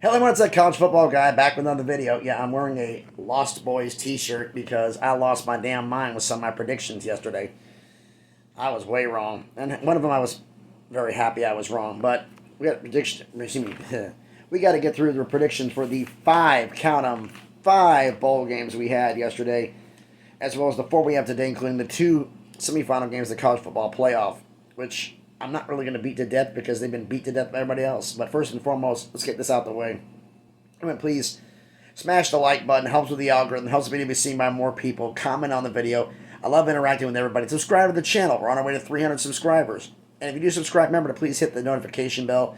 Hello, what's up, college football guy? Back with another video. Yeah, I'm wearing a Lost Boys t-shirt because I lost my damn mind with some of my predictions yesterday. I was way wrong. And one of them I was very happy I was wrong. But we got prediction. Excuse me. We got to get through the predictions for the count 'em, five bowl games we had yesterday, as well as the four we have today, including the two semifinal games of the college football playoff, which I'm not really going to beat to death because they've been beat to death by everybody else. But first and foremost, let's get this out the way. Please smash the like button. Helps with the algorithm. Helps the video be seen by more people. Comment on the video. I love interacting with everybody. Subscribe to the channel. We're on our way to 300 subscribers. And if you do subscribe, remember to please hit the notification bell.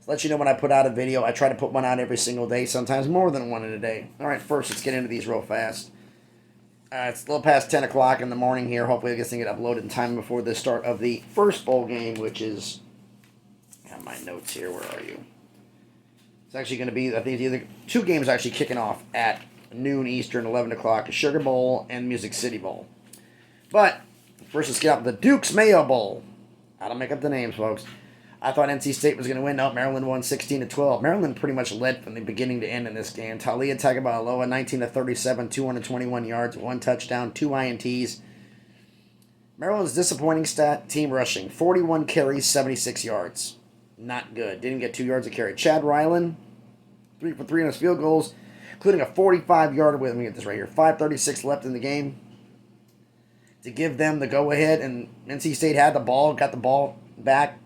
To let you know when I put out a video. I try to put one out every single day. Sometimes more than one in a day. Alright, first let's get into these real fast. It's a little past 10 o'clock in the morning here. Hopefully I can get uploaded in time before the start of the first bowl game, which is... I have my notes here. Where are you? It's actually going to be, I think, either two games actually kicking off at noon Eastern, 11 o'clock. Sugar Bowl and Music City Bowl. But first, let's get up the Duke's Mayo Bowl. I don't make up the names, folks. I thought NC State was going to win. No, Maryland won 16-12. Maryland pretty much led from the beginning to end in this game. Talia Tagovailoa, 19-37, 221 yards, one touchdown, two INTs. Maryland's disappointing stat, team rushing, 41 carries, 76 yards. Not good. Didn't get 2 yards a carry. Chad Ryland, 3 for 3 on his field goals, including a 45-yarder. Let me get this right here. 5:36 left in the game to give them the go-ahead, and NC State had the ball, got the ball back,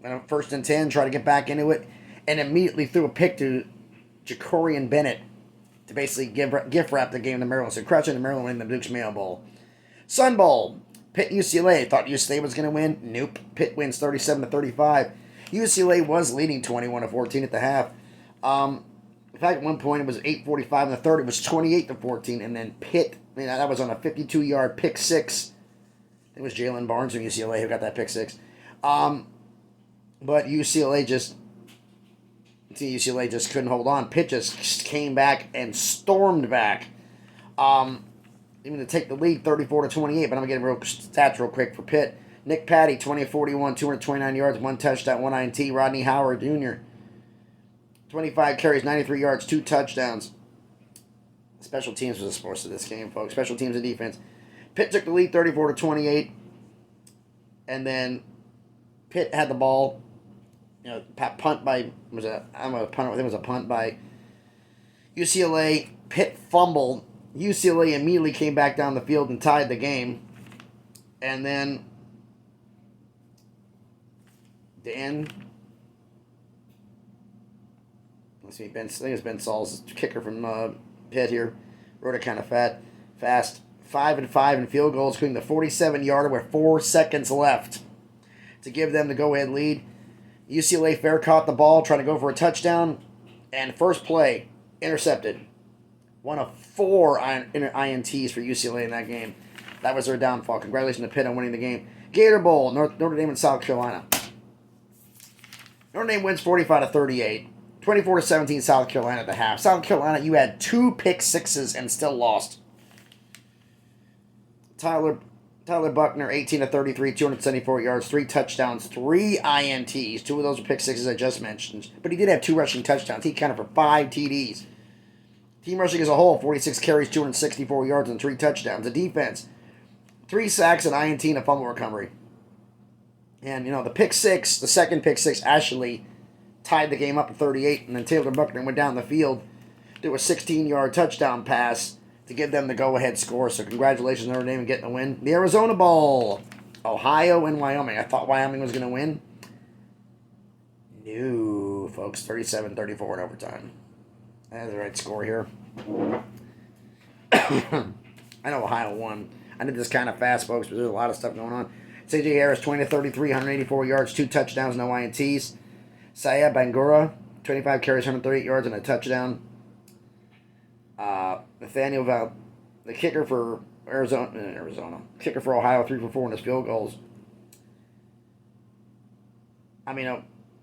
and first and 10, tried to get back into it, and immediately threw a pick to Jacorian Bennett to basically gift wrap the game to Maryland. So crushing to Maryland winning the Duke's Mayo Bowl. Sun Bowl. Pitt UCLA. Thought UCLA was going to win. Nope. Pitt wins 37-35. UCLA was leading 21-14 at the half. In fact, at one point it was 8:45 in the third. It was 28-14, and then Pitt. That was on a 52-yard pick six. It was Jalen Barnes from UCLA who got that pick six. But UCLA just couldn't hold on. Pitt just came back and stormed back. Even to take the lead, 34-28. But I'm gonna get real stats real quick for Pitt. Nick Patty, 20-41, 229 yards, one touchdown, one INT. Rodney Howard Jr., 25 carries, 93 yards, two touchdowns. Special teams was a sports of this game, folks. Special teams and defense. Pitt took the lead, 34-28, and then Pitt had the ball. Punt by I'm a punter. I think it was a punt by UCLA. Pitt fumbled. UCLA immediately came back down the field and tied the game, and then. Let's see, I think it's Ben Saul's kicker from Pitt here. Wrote it kind of fast. 5-5 in field goals, including the 47-yarder with 4 seconds left to give them the go-ahead lead. UCLA fair caught the ball, trying to go for a touchdown, and first play, intercepted. One of 4 INTs for UCLA in that game. That was their downfall. Congratulations to Pitt on winning the game. Gator Bowl, Notre Dame and South Carolina. Notre Dame wins 45-38. 24-17 South Carolina at the half. South Carolina, you had 2 pick sixes and still lost. Tyler Buckner, 18-33, 274 yards, 3 touchdowns, 3 INTs. 2 of those were pick sixes I just mentioned. But he did have 2 rushing touchdowns. He counted for 5 TDs. Team rushing as a whole, 46 carries, 264 yards, and 3 touchdowns. The defense, 3 sacks, an INT, and a fumble recovery. And, the pick six, the second pick six, actually tied the game up at 38, and then Taylor Buckner went down the field, did a 16-yard touchdown pass to give them the go-ahead score. So congratulations, Notre Dame, on getting the win. The Arizona Bowl, Ohio and Wyoming. I thought Wyoming was going to win. No, folks, 37-34 in overtime. That's the right score here. I know Ohio won. I did this kind of fast, folks, but there's a lot of stuff going on. C.J. Harris, 20-33, 184 yards, 2 touchdowns, no INTs. Saya Bangura, 25 carries, 138 yards, and a touchdown. Nathaniel Val, the kicker for Arizona. Kicker for Ohio, 3 for 4 in his field goals.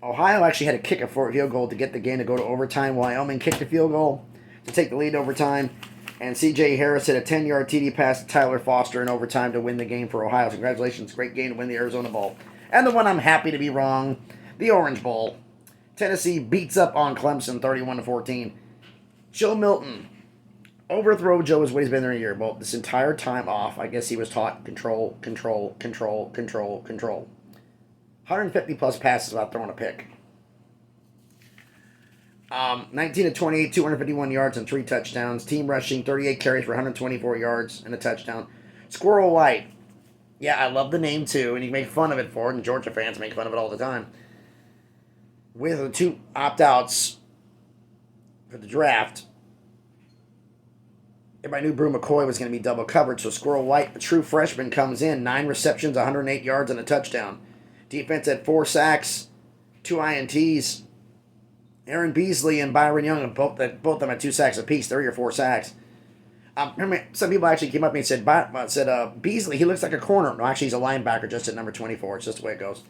Ohio actually had to kick a field goal to get the game to go to overtime. Wyoming kicked a field goal to take the lead overtime. And C.J. Harris hit a 10-yard TD pass to Tyler Foster in overtime to win the game for Ohio. Congratulations. Great game to win the Arizona Bowl. And the one I'm happy to be wrong, the Orange Bowl. Tennessee beats up on Clemson 31-14. Joe Milton. Overthrow Joe is what he's been there a year. Well, this entire time off, I guess he was taught control, control, control, control, control. 150 plus passes without throwing a pick. 19 of 28, 251 yards and 3 touchdowns. Team rushing, 38 carries for 124 yards and a touchdown. Squirrel White. Yeah, I love the name too, and you make fun of it for it, and Georgia fans make fun of it all the time. With the 2 opt-outs for the draft, everybody knew Brew McCoy was going to be double covered, so Squirrel White, a true freshman, comes in. 9 receptions, 108 yards, and a touchdown. Defense had 4 sacks, 2 INTs. Aaron Beasley and Byron Young, both of them had 2 sacks apiece, 3 or 4 sacks. Some people actually came up to me and said, Beasley, he looks like a corner. No, actually, he's a linebacker just at number 24. It's just the way it goes.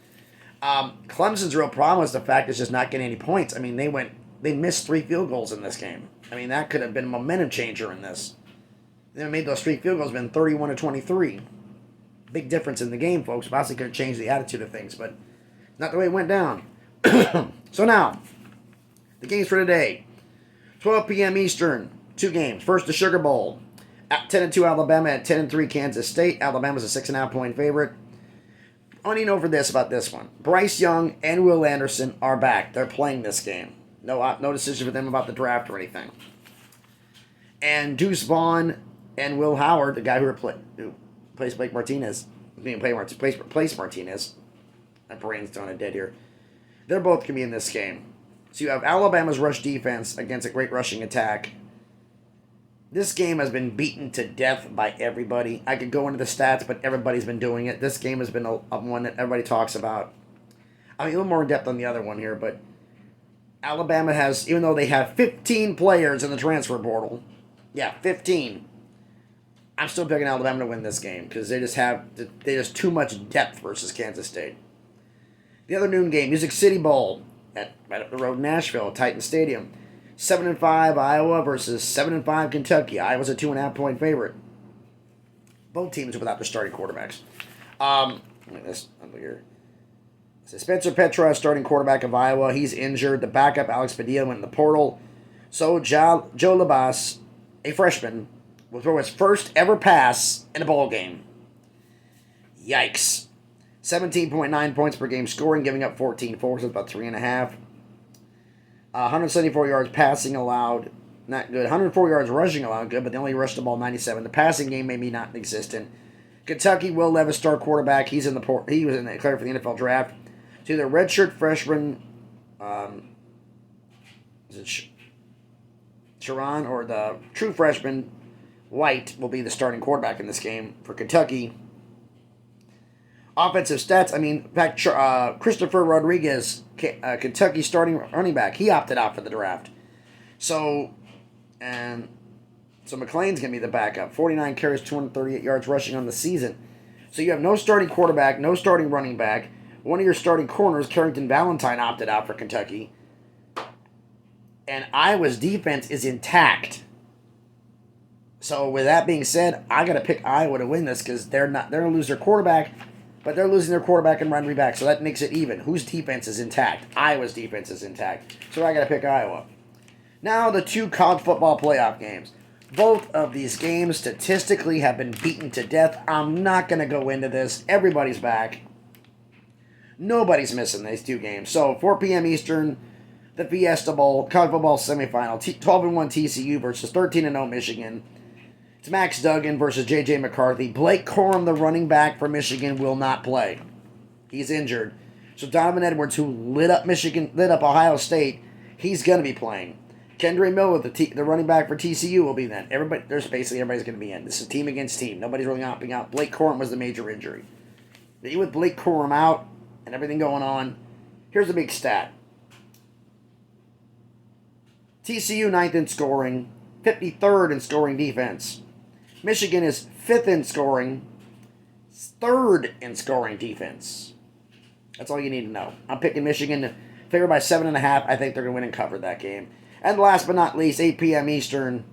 Clemson's real problem is the fact it's just not getting any points. I mean, they missed 3 field goals in this game. I mean, that could have been a momentum changer in this. They made those 3 field goals, been 31-23. Big difference in the game, folks. Obviously could have changed the attitude of things, but not the way it went down. So now, the games for today. 12 p.m. Eastern, 2 games. First, the Sugar Bowl. At 10-2 Alabama, at 10-3 Kansas State. Alabama's a 6.5-point favorite. I want you to know for this about this one. Bryce Young and Will Anderson are back. They're playing this game. No decision for them about the draft or anything. And Deuce Vaughn and Will Howard, the guy who replaced Blake Martinez, replaced Martinez. My brain's going dead here. They're both going to be in this game. So you have Alabama's rush defense against a great rushing attack. This game has been beaten to death by everybody. I could go into the stats, but everybody's been doing it. This game has been a one that everybody talks about. I mean, a little more in depth on the other one here, but Alabama has, even though they have 15 players in the transfer portal, 15, I'm still picking Alabama to win this game because they just too much depth versus Kansas State. The other noon game, Music City Bowl right up the road in Nashville, Titan Stadium. 7-5 Iowa versus 7-5 Kentucky. Iowa's a 2.5-point favorite. Both teams are without their starting quarterbacks. Here. So Spencer Petra, starting quarterback of Iowa, he's injured. The backup, Alex Padilla, went in the portal. So Joe Labas, a freshman, will throw his first ever pass in a bowl game. Yikes. 17.9 points per game scoring, giving up 14 forces, about 3.5. 174 yards passing allowed, not good. 104 yards rushing allowed, good, but they only rushed the ball 97. The passing game maybe not existent. Kentucky, Will Levis, star quarterback. He was declared for the NFL draft. So either redshirt freshman, Sharon, or the true freshman, White, will be the starting quarterback in this game for Kentucky. Offensive stats, in fact, Christopher Rodriguez, Kentucky starting running back, he opted out for the draft. So McLean's going to be the backup. 49 carries, 238 yards rushing on the season. So you have no starting quarterback, no starting running back. One of your starting corners, Carrington Valentine, opted out for Kentucky. And Iowa's defense is intact. So with that being said, I got to pick Iowa to win this because they're going to lose their quarterback. But they're losing their quarterback and running back, so that makes it even. Whose defense is intact? Iowa's defense is intact. So I got to pick Iowa. Now the 2 college football playoff games. Both of these games statistically have been beaten to death. I'm not going to go into this. Everybody's back. Nobody's missing these 2 games. So 4 p.m. Eastern, the Fiesta Bowl, college football semifinal. 12-1 TCU versus 13-0 Michigan. It's Max Duggan versus J.J. McCarthy. Blake Corum, the running back for Michigan, will not play. He's injured. So Donovan Edwards, who lit up Ohio State, he's going to be playing. Kendre Miller, the running back for TCU, will be then. Everybody's going to be in. This is team against team. Nobody's really opting out. Blake Corum was the major injury. With Blake Corum out and everything going on, here's a big stat. TCU 9th in scoring, 53rd in scoring defense. Michigan is 5th in scoring, 3rd in scoring defense. That's all you need to know. I'm picking Michigan, favored by 7.5. I think they're going to win and cover that game. And last but not least, 8 p.m. Eastern,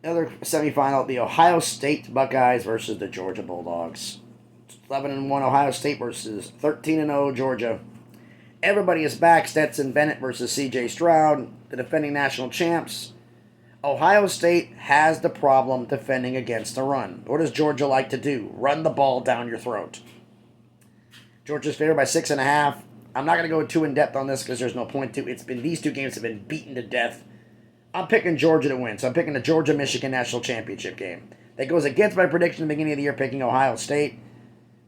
another semifinal, the Ohio State Buckeyes versus the Georgia Bulldogs. 11-1 Ohio State versus 13-0 Georgia. Everybody is back. Stetson Bennett versus C.J. Stroud, the defending national champs. Ohio State has the problem defending against the run. What does Georgia like to do? Run the ball down your throat. Georgia's favored by 6.5. I'm not going to go too in-depth on this because there's no point to. These two games have been beaten to death. I'm picking Georgia to win, so I'm picking the Georgia-Michigan National Championship game. That goes against my prediction at the beginning of the year, picking Ohio State.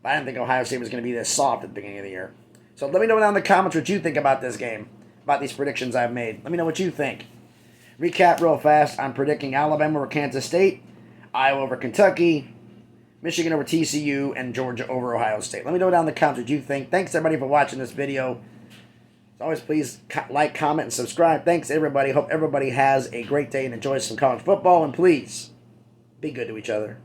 But I didn't think Ohio State was going to be this soft at the beginning of the year. So let me know down in the comments what you think about this game, about these predictions I've made. Let me know what you think. Recap real fast. I'm predicting Alabama over Kansas State, Iowa over Kentucky, Michigan over TCU, and Georgia over Ohio State. Let me know down in the comments what you think. Thanks, everybody, for watching this video. As always, please like, comment, and subscribe. Thanks, everybody. Hope everybody has a great day and enjoys some college football. And please, be good to each other.